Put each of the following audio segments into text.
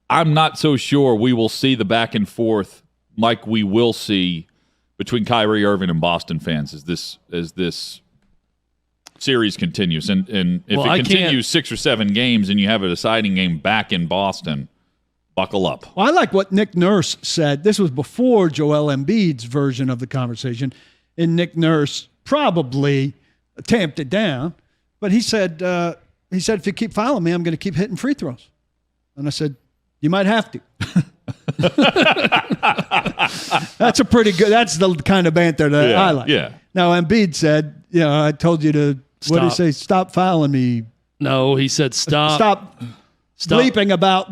I'm not so sure we will see the back and forth like we will see between Kyrie Irving and Boston fans as this series continues. And if it continues 6 or 7 games and you have a deciding game back in Boston, buckle up. Well, I like what Nick Nurse said. This was before Joel Embiid's version of the conversation. And Nick Nurse probably tamped it down. But he said, if you keep fouling me, I'm going to keep hitting free throws. And I said, you might have to. That's the kind of banter that I like. Yeah. Now, Embiid said, I told you to, what did he say? Stop fouling me. No, he said Stop bleeping about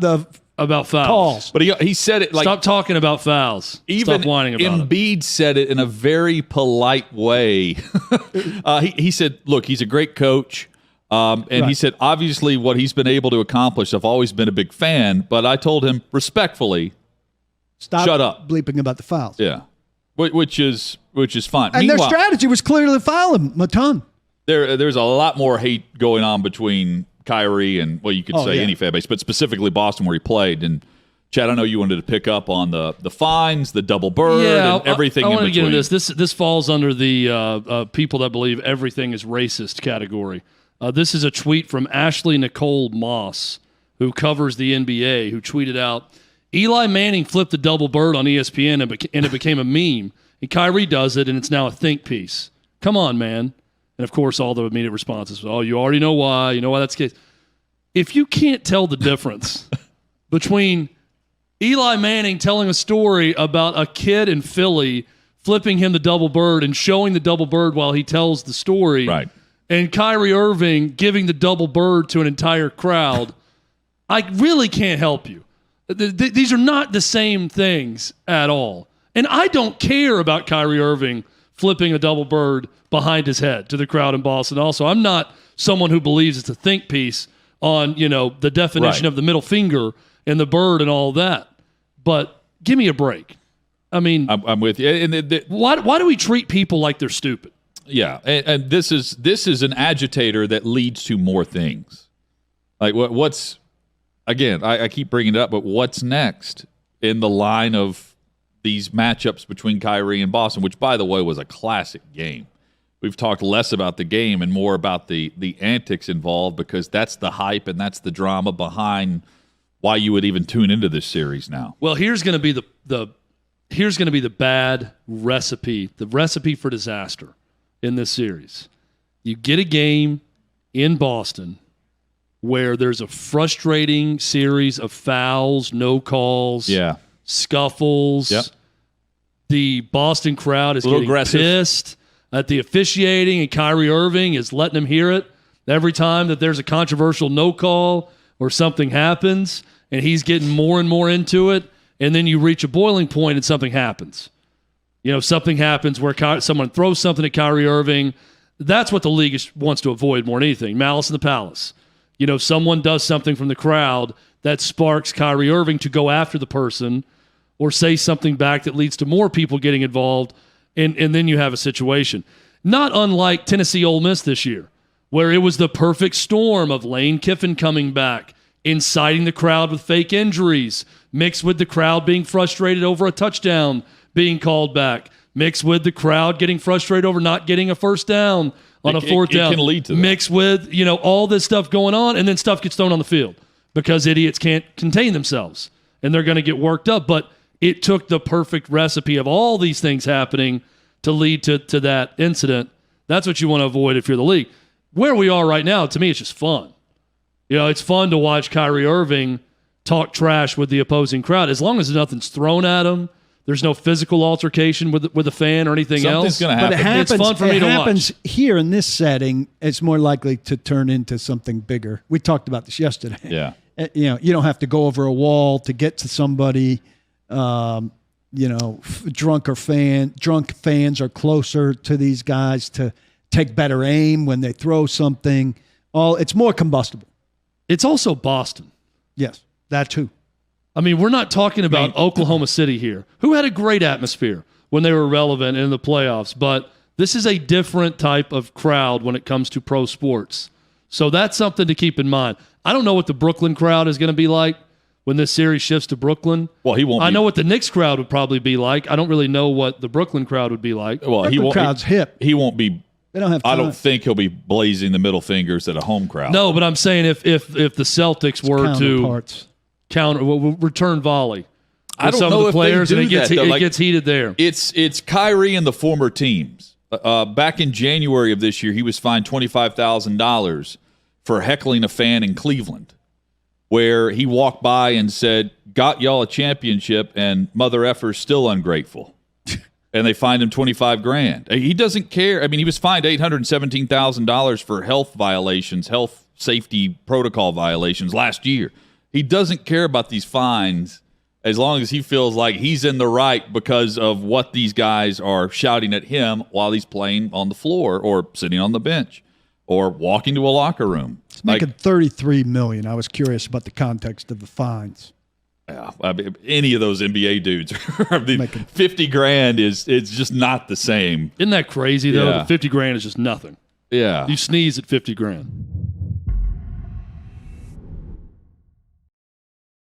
fouls. Calls. But he said it like, stop talking about fouls. Even stop whining about Embiid said it in a very polite way. He said, look, he's a great coach. He said, obviously, what he's been able to accomplish, I've always been a big fan, but I told him respectfully, shut up. Bleeping about the fouls. Yeah, which is fine. And their strategy was clearly to foul him a ton. There's a lot more hate going on between Kyrie and, well, you could say any fan base, but specifically Boston where he played. And Chad, I know you wanted to pick up on the fines, the double bird, and everything in between. I want to get into this. This falls under the people that believe everything is racist category. This is a tweet from Ashley Nicole Moss, who covers the NBA, who tweeted out, Eli Manning flipped the double bird on ESPN and it became a meme. And Kyrie does it, and it's now a think piece. Come on, man. And, of course, all the immediate responses, you already know why. You know why that's the case. If you can't tell the difference between Eli Manning telling a story about a kid in Philly flipping him the double bird and showing the double bird while he tells the story, right, and Kyrie Irving giving the double bird to an entire crowd, I really can't help you. These are not the same things at all. And I don't care about Kyrie Irving flipping a double bird behind his head to the crowd in Boston. Also, I'm not someone who believes it's a think piece on, the definition of the middle finger and the bird and all that. But give me a break. I mean, I'm with you. And why do we treat people like they're stupid? Yeah, and this is an agitator that leads to more things. Like what's again? I keep bringing it up, but what's next in the line of these matchups between Kyrie and Boston, which, by the way, was a classic game. We've talked less about the game and more about the antics involved because that's the hype and that's the drama behind why you would even tune into this series now. Well, here's going to be the bad recipe, the recipe for disaster in this series. You get a game in Boston where there's a frustrating series of fouls, no calls, scuffles. Yep. The Boston crowd is getting aggressive, pissed at the officiating, and Kyrie Irving is letting them hear it every time that there's a controversial no call or something happens, and he's getting more and more into it, and then you reach a boiling point and something happens. Something happens where someone throws something at Kyrie Irving. That's what the league wants to avoid more than anything. Malice in the palace. Someone does something from the crowd that sparks Kyrie Irving to go after the person or say something back that leads to more people getting involved, and then you have a situation. Not unlike Tennessee Ole Miss this year, where it was the perfect storm of Lane Kiffin coming back, inciting the crowd with fake injuries, mixed with the crowd being frustrated over a touchdown being called back, mixed with the crowd getting frustrated over not getting a first down on a fourth down. It can lead to that. Mixed with, all this stuff going on, and then stuff gets thrown on the field because idiots can't contain themselves, and they're going to get worked up. But it took the perfect recipe of all these things happening to lead to that incident. That's what you want to avoid if you're the league. Where we are right now, to me, it's just fun. It's fun to watch Kyrie Irving talk trash with the opposing crowd. As long as nothing's thrown at him, there's no physical altercation with a fan or anything else. Something's going to happen. But it happens, it's fun for me to watch. It happens here in this setting. It's more likely to turn into something bigger. We talked about this yesterday. Yeah. You don't have to go over a wall to get to somebody. Drunk fans are closer to these guys to take better aim when they throw something. It's more combustible. It's also Boston. Yes, that too. I mean, we're not talking about Oklahoma City here, who had a great atmosphere when they were relevant in the playoffs, but this is a different type of crowd when it comes to pro sports. So that's something to keep in mind. I don't know what the Brooklyn crowd is going to be like, when this series shifts to Brooklyn. Well, he won't. I know what the Knicks crowd would probably be like. I don't really know what the Brooklyn crowd would be like. Well, he Brooklyn won't. crowd's hip. He won't be. They don't have time. I don't think he'll be blazing the middle fingers at a home crowd. No, but I'm saying if the Celtics were to Counterparts. return volley I don't some know of the if players, they do and it gets heated there. It's Kyrie and the former teams. Back in January of this year, he was fined $25,000 for heckling a fan in Cleveland, where he walked by and said, "Got y'all a championship, and mother effer's still ungrateful." And they fined him $25,000. He doesn't care. I mean, he was fined $817,000 for health violations, health safety protocol violations last year. He doesn't care about these fines as long as he feels like he's in the right because of what these guys are shouting at him while he's playing on the floor or sitting on the bench or walking to a locker room. It's making $33 million. I was curious about the context of the fines. Yeah, I mean, any of those NBA dudes, I mean, $50,000 it's just not the same. Isn't that crazy though? Yeah. $50,000 is just nothing. Yeah, You sneeze at $50,000.